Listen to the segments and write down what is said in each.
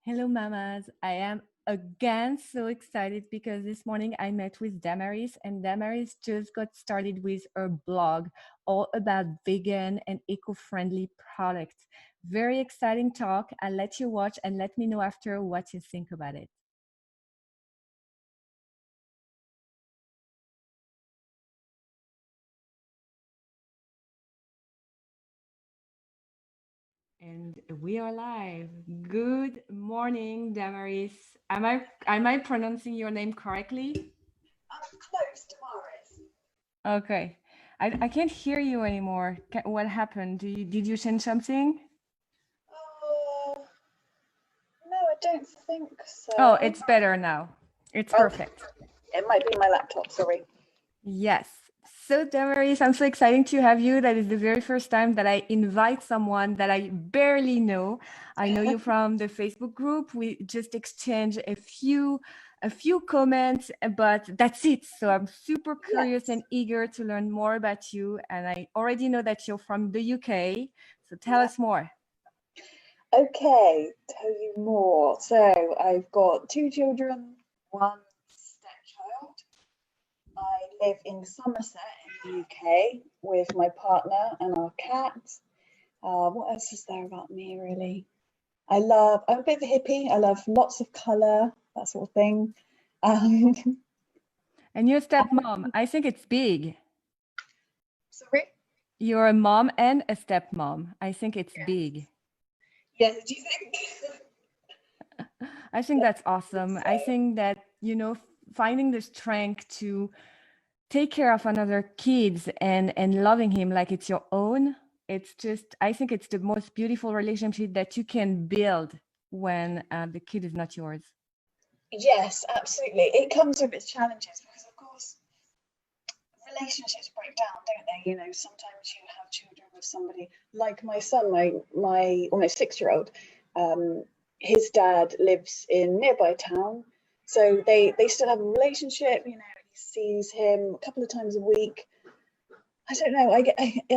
Hello, mamas. I am again so excited because this morning I met with Damaris, and Damaris just got started with her blog all about vegan and eco friendly products. Very exciting talk. I'll let you watch and let me know after what you think about it. And we are live. Good morning, Damaris. Am I pronouncing your name correctly? Close, Damaris. Okay. I can't hear you anymore. What happened? Did you change something? Oh, no, I don't think Oh, so. it's better now. It's Oh, perfect. it might be my laptop, sorry. Yes. So, Damaris, I'm so excited to have you. That is the very first time that I invite someone that I barely know. I know you from the Facebook group. We just exchange a few comments, but that's it. So I'm super curious Yes. and eager to learn more about you. And I already know that you're from the UK. So tell Yeah. us more. Okay, tell you more. So I've got two children, one stepchild. I live in Somerset in the UK with my partner and our cat. What else is there about me, really? I'm a bit of a hippie. I love lots of colour, that sort of thing. Um, And you're a stepmom. I think it's big. sorry? You're a mom and a stepmom. I think it's big. Yeah, do you think? I think I that's think awesome. I so. think that, finding the strength to take care of another kids and loving him like it's your own, it's just, I think it's the most beautiful relationship that you can build when the kid is not yours. Yes, absolutely. It comes with its challenges because, of course, relationships break down, don't they? Sometimes you have children with somebody like my son, my almost 6-year-old. Um, his dad lives in nearby town, so they still have a relationship. He sees him a couple of times a week. I don't know. I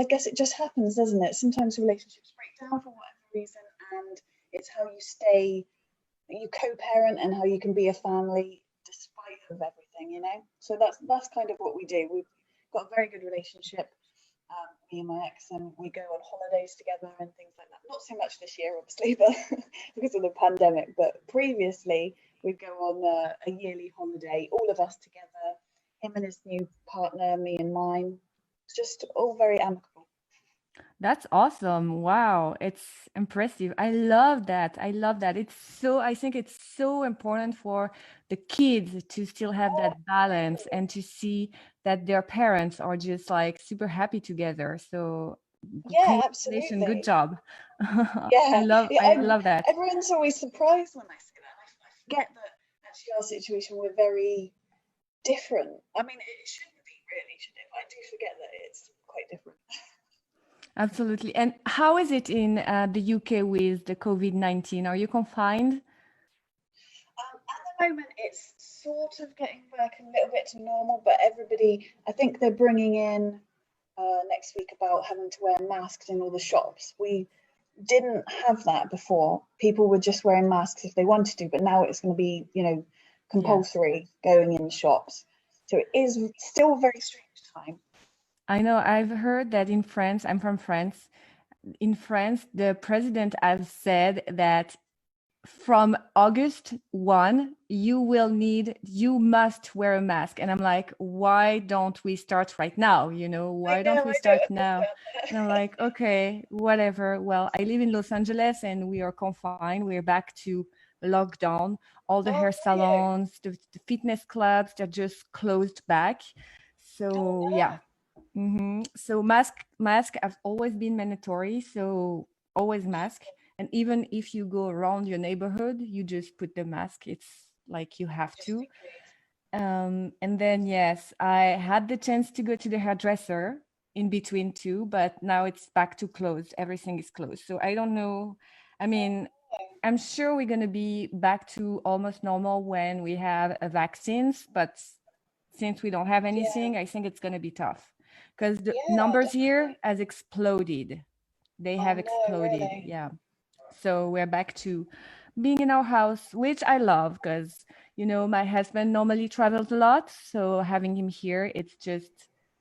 guess it just happens, doesn't it? Sometimes relationships break down for whatever reason, and it's how you co-parent and how you can be a family despite of everything. So that's kind of what we do. We've got a very good relationship, me and my ex, and we go on holidays together and things like that. Not so much this year, obviously, but because of the pandemic, but previously we'd go on a yearly holiday, all of us together, him and his new partner, me and mine. It's just all very amicable. That's awesome. Wow. It's impressive. I love that. I love that. I think it's so important for the kids to still have that balance and to see that their parents are just like super happy together. So Yeah, congratulations. Good absolutely. job. Yeah, yeah. I love that. Everyone's always surprised when I say that. I forget that actually our situation we're very different. I mean, it shouldn't be really, should it? I do forget that it's quite different. Absolutely. And how is it in the UK with the COVID-19? Are you confined? At the moment, it's sort of getting back a little bit to normal, but everybody, I think they're bringing in next week about having to wear masks in all the shops. We didn't have that before. People were just wearing masks if they wanted to, but now it's going to be, Yeah. compulsory going in shops. So it is still a very strange time. I know. I've heard that in France, I'm from France. In France, the president has said that from August 1, you must wear a mask. And I'm like, why don't we start right now? I Why don't know, we I don't start now? And I'm understand. like, okay, whatever. Well, I live in Los Angeles and we are confined. We're back to lockdown. All the Oh, hair are you? salons, the fitness clubs, they're just closed back. Oh So no. yeah. So mask have always been mandatory. So always mask. And even if you go around your neighborhood, you just put the mask. It's like you have Just to. in case. And then yes, I had the chance to go to the hairdresser in between too, but now it's back to closed. Everything is closed. So I don't know. I Oh mean, I'm sure we're going to be back to almost normal when we have a vaccines, but since we don't have no. Yeah. anything, I think it's going to be tough because the Yeah, numbers here definitely. has exploded. They Oh have no, exploded. really. Yeah. So we're back to being in our house, which I love because, my husband normally travels a lot. So having him here, it's just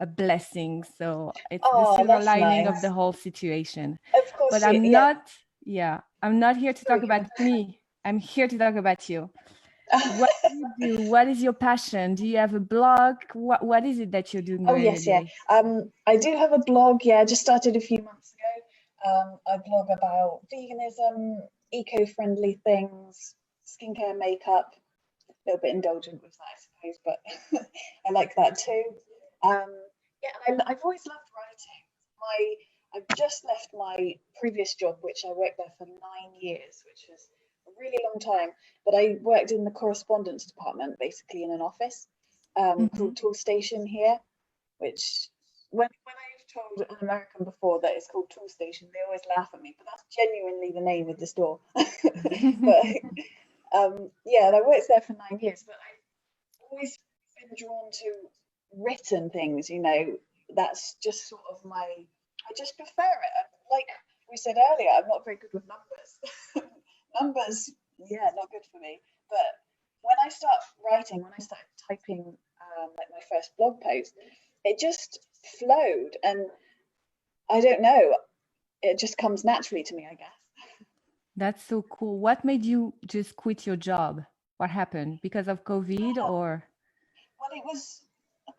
a blessing. So it's the Oh, silver that's lining of the nice. whole situation. Of But course, yeah. I'm not here to talk Sorry, about go me. I'm here to talk about you. on. What do you do? What is your passion? Do you have a blog? What is it that you're doing Oh during the yes, yeah. day? I do have a blog. Yeah, I just started a few months ago. I blog about veganism, eco-friendly things, skincare, makeup. A little bit indulgent with that, I suppose, but I like that too. Um, yeah, and I've always loved writing. I've just left my previous job, which I worked there for 9 years, which was a really long time. But I worked in the correspondence department, basically in an office Hmm. called Tool Station here, which when I've told an American before that it's called Tool Station, they always laugh at me, but that's genuinely the name of the store. But yeah, and I worked there for 9 years, but I've always been drawn to written things, that's just sort of I just prefer it. And like we said earlier, I'm not very good with numbers. Numbers, yeah, not good for me. But when I started typing like my first blog post, it just flowed. And I don't know, it just comes naturally to me, I guess. That's so cool. What made you just quit your job? What happened? Because of COVID Oh, or? well, it was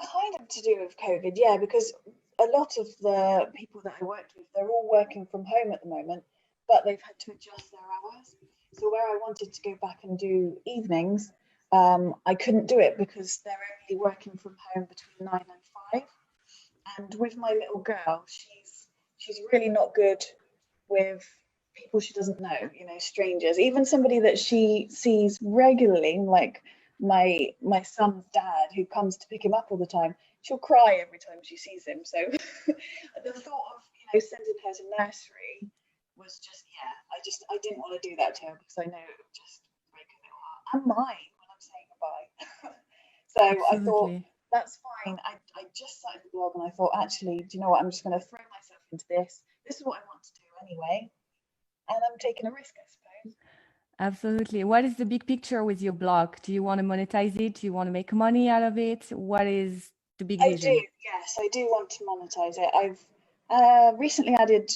kind of to do with COVID, yeah, because a lot of the people that I worked with, they're all working from home at the moment, but they've had to adjust their hours. So where I wanted to go back and do evenings, I couldn't do it because they're only working from home between 9 and 5. And with my little girl, she's really not good with people she doesn't know, strangers, even somebody that she sees regularly, like my son's dad, who comes to pick him up all the time. She'll cry every time she sees him. So the thought of sending her to nursery was just, yeah, I didn't want to do that to her because I know it would just break her little heart and mine when I'm saying goodbye. So I thought Absolutely. that's fine. I just started the blog and I thought, actually, do you know what? I'm just going to throw myself into this. This is what I want to do anyway. And I'm taking a risk, I suppose. Absolutely. What is the big picture with your blog? Do you want to monetize it? Do you want to make money out of it? What is the big I do, vision? yes, I do want to monetize it. I've recently added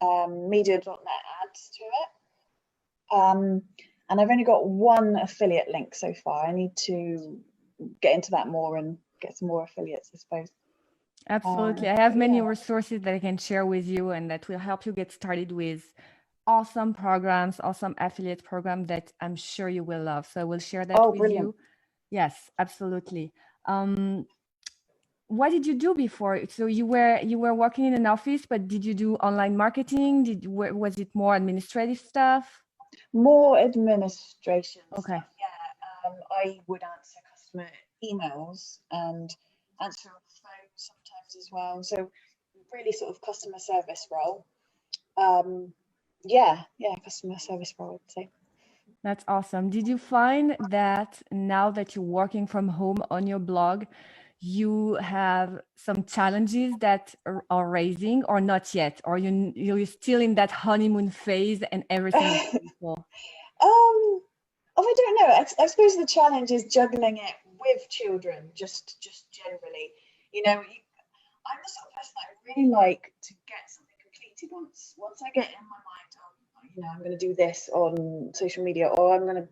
media.net ads to it. And I've only got one affiliate link so far. I need to get into that more and get some more affiliates, I suppose. Absolutely. I have But many yeah. resources that I can share with you and that will help you get started with awesome programs, awesome affiliate program that I'm sure you will love. So I will share that Oh, with brilliant. you. Yes, absolutely. What did you do before? So you were working in an office, but did you do online marketing? Was it more administrative stuff? More administration Okay. stuff, yeah. I would answer customer emails and answer on the phone sometimes as well. So really sort of customer service role. Um, yeah, customer service role, I'd say. That's awesome. Did you find that now that you're working from home on your blog, you have some challenges that are raising or not yet? Or you're still in that honeymoon phase and everything is beautiful? Oh, I don't know. I suppose the challenge is juggling it with children, just generally. I'm the sort of person that I really like to get something completed once I get in my mind, I'm going to do this on social media or I'm going to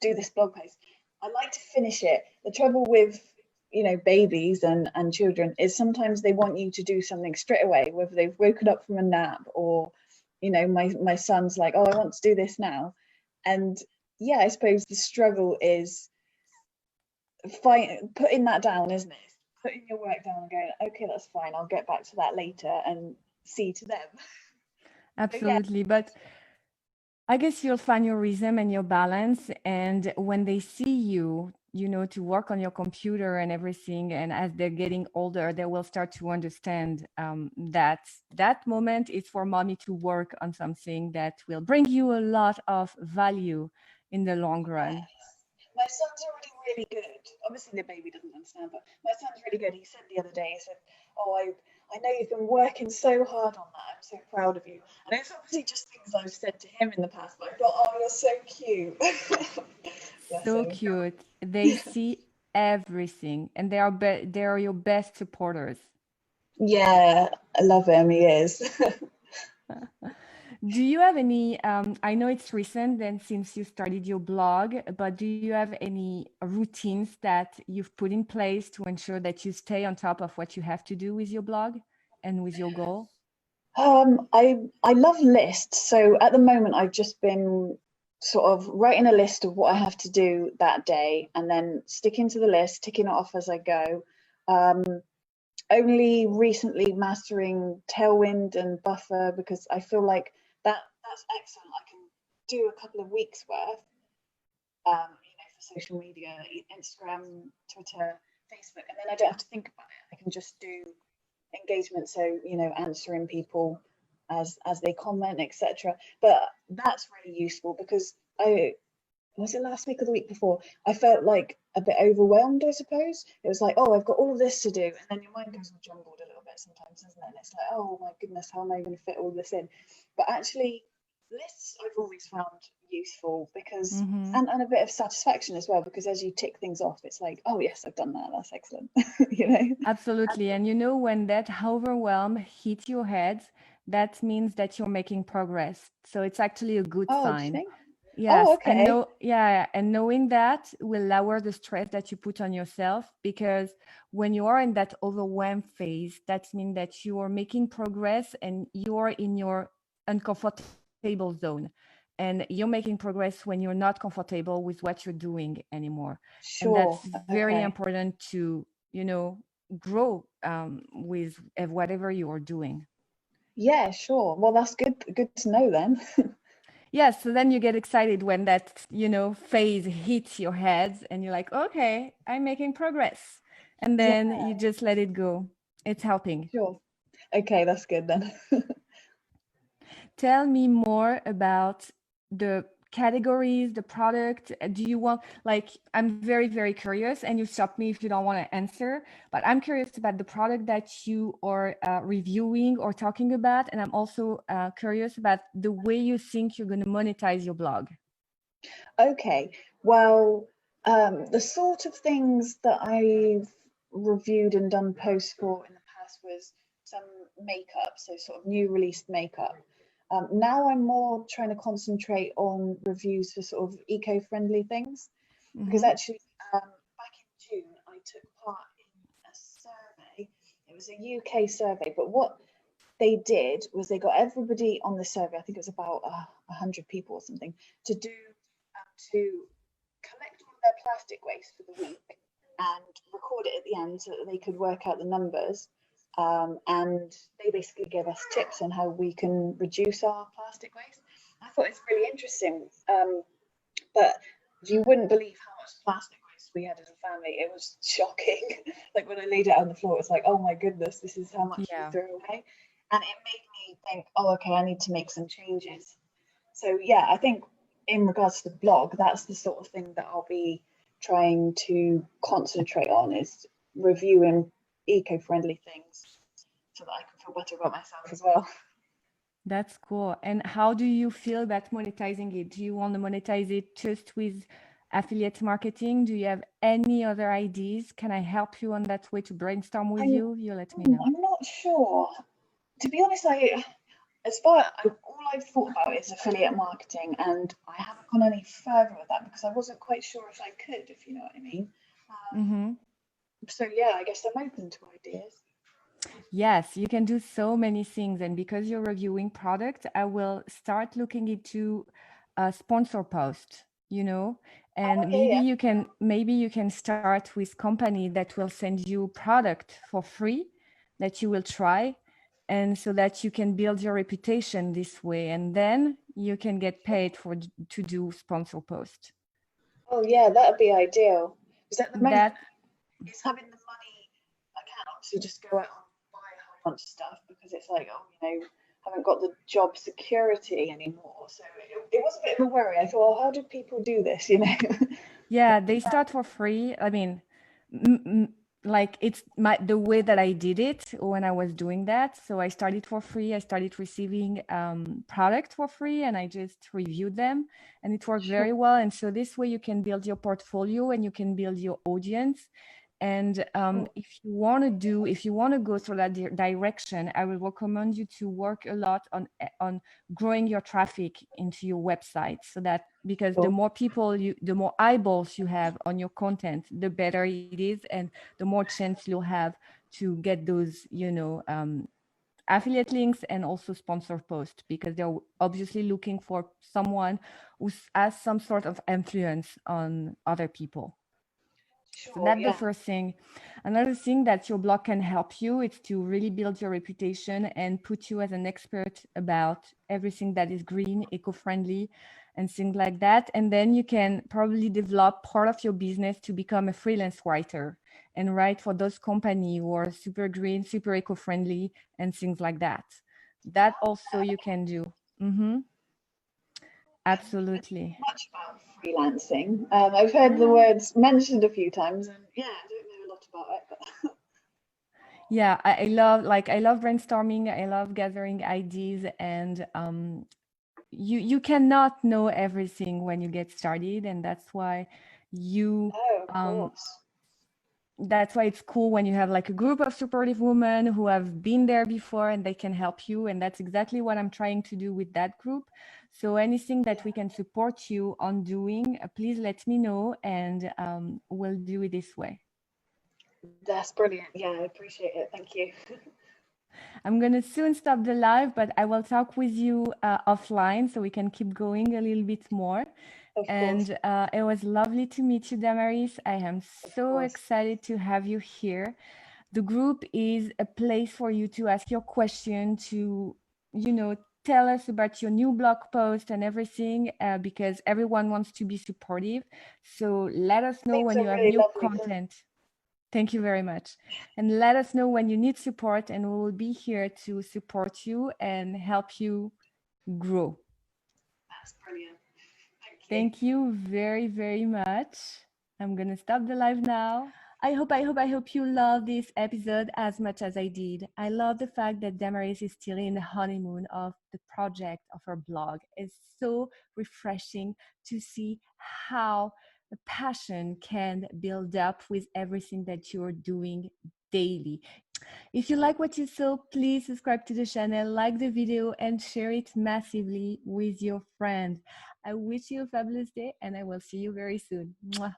do this blog post. I like to finish it. The trouble with babies and children is sometimes they want you to do something straight away, whether they've woken up from a nap or my son's like, oh, I want to do this now. And yeah, I suppose the struggle is putting that down, isn't it? Putting your work down and going, okay, that's fine, I'll get back to that later and see to them. So yeah. Absolutely. But I guess you'll find your rhythm and your balance. And when they see you, to work on your computer and everything, and as they're getting older, they will start to understand that that moment is for mommy to work on something that will bring you a lot of value in the long run. My son's already really good. Obviously, the baby doesn't understand, but my son's really good. He said the other day, he said, "Oh, I know you've been working so hard on that. I'm so proud of you. And it's obviously just things I've said to him in the past, but I thought, oh, you're so cute. Bless So him. cute. They see everything and they are your best supporters. Yeah, I love him. He is. Do you have any, I know it's recent then since you started your blog, but do you have any routines that you've put in place to ensure that you stay on top of what you have to do with your blog and with your goal? I love lists. So at the moment, I've just been sort of writing a list of what I have to do that day, and then sticking to the list, ticking it off as I go. Um, Only recently mastering Tailwind and Buffer because I feel like that's excellent. I can do a couple of weeks worth, for social media, Instagram, Twitter, Facebook, and then I don't have to think about it. I can just do engagement, so answering people as they comment, etc. But that's really useful because I was it last week or the week before, I felt like a bit overwhelmed, I suppose. It was like, oh, I've got all of this to do, and then your mind goes all jumbled a little bit sometimes, doesn't it? And it's like, oh my goodness, how am I going to fit all this in? But actually, lists I've always found useful because Mm-hmm. and a bit of satisfaction as well, because as you tick things off, it's like, oh yes, I've done that, that's excellent. Absolutely. And when that overwhelm hits your head, that means that you're making progress. So it's actually a good Oh, do you sign. think? Oh, Yes, and okay. knowing that will lower the stress that you put on yourself because when you are in that overwhelm phase, that means that you are making progress and you're in your uncomfortable zone. And you're making progress when you're not comfortable with what you're doing anymore. And that's Sure. very Okay. important to, grow with whatever you are doing. Yeah, sure. Well, that's good to know then. Yes, so then you get excited when that, phase hits your head and you're like, okay, I'm making progress. And Yeah, then you just let it go. It's helping. sure. Okay, that's good then. Tell me more about the categories, the product. Do you want, like, I'm very, very curious, and you stop me if you don't want to answer, but I'm curious about the product that you are reviewing or talking about. And I'm also curious about the way you think you're going to monetize your blog. Okay. Well, the sort of things that I've reviewed and done posts for in the past was some makeup, so sort of new released makeup. Now I'm more trying to concentrate on reviews for sort of eco-friendly things because Mm-hmm. actually, back in June I took part in a survey. It was a UK survey, but what they did was they got everybody on the survey. I think it was about 100 people or something to collect all of their plastic waste for the week and record it at the end so that they could work out the numbers. And they basically gave us tips on how we can reduce our plastic waste. I thought it's really interesting, but you wouldn't believe how much plastic waste we had as a family. It was shocking. Like when I laid it on the floor, it was like, oh my goodness, this is how much we Yeah. threw away. And it made me think, oh, okay, I need to make some changes. So yeah, I think in regards to the blog, that's the sort of thing that I'll be trying to concentrate on is reviewing eco-friendly things so that I can feel better about myself as well. That's cool. And how do you feel about monetizing it? Do you want to monetize it just with affiliate marketing? Do you have any other ideas? Can I help you on that way to brainstorm with I'm you? You let me know. I'm not sure. To be honest, all I've thought about is affiliate marketing, and I haven't gone any further with that because I wasn't quite sure if I could, if you know what I mean. Mm-hmm. So yeah, I guess I'm open to ideas. Yes, you can do so many things. And because you're reviewing product, I will start looking into a sponsor post, Oh, and okay, maybe you can start with company that will send you product for free that you will try. And so that you can build your reputation this way. And then you can get yeah. paid to do sponsor post. Oh yeah, that would be ideal. Because at the moment, That it's having the money. I can't obviously just go out and buy a whole bunch of stuff because it's like, oh, haven't got the job security anymore. So it was a bit of a worry. I thought, well, how do people do this? Yeah, they start for free. I mean, m- m- like it's the way that I did it when I was doing that. So I started for free. I started receiving products for free, and I just reviewed them, and it worked Sure. very well. And so this way you can build your portfolio and you can build your audience. And Sure. if you want to go through that direction, I will recommend you to work a lot on growing your traffic into your website, so that, because the Sure. more the more eyeballs you have on your content, the better it is, and the more chance you'll have to get those, affiliate links and also sponsor posts, because they're obviously looking for someone who has some sort of influence on other people. So Sure. that's the Yeah. first thing. Another thing that your blog can help you is to really build your reputation and put you as an expert about everything that is green, eco-friendly, and things like that. And then you can probably develop part of your business to become a freelance writer and write for those companies who are super green, super eco-friendly, and things like that. That also you can do. Mm-hmm. Absolutely. Much about freelancing. I've heard the Yeah. words mentioned a few times, and yeah, I don't know a lot about it, but Yeah, I love brainstorming. I love gathering ideas, and you cannot know everything when you get started, and you oh, of um course. that's why it's cool when you have like a group of supportive women who have been there before and they can help you, and that's exactly what I'm trying to do with that group. So anything that we can support you on doing, please let me know, and we'll do it this way. That's brilliant. Yeah, I appreciate it. Thank you. I'm going to soon stop the live, but I will talk with you offline so we can keep going a little bit more. Of course. And it was lovely to meet you, Damaris. I am Of so course. excited to have you here. The group is a place for you to ask your question, to, tell us about your new blog post and everything, because everyone wants to be supportive. So let us know It's when a you have really new lovely group. content. Thank you very much. And let us know when you need support, and we will be here to support you and help you grow. That's brilliant. Thank you. Thank you very, very much. I'm going to stop the live now. I hope you love this episode as much as I did. I love the fact that Damaris is still in the honeymoon of the project of her blog. It's so refreshing to see how the passion can build up with everything that you're doing daily. If you like what you saw, please subscribe to the channel, like the video, and share it massively with your friends. I wish you a fabulous day, and I will see you very soon. Mwah.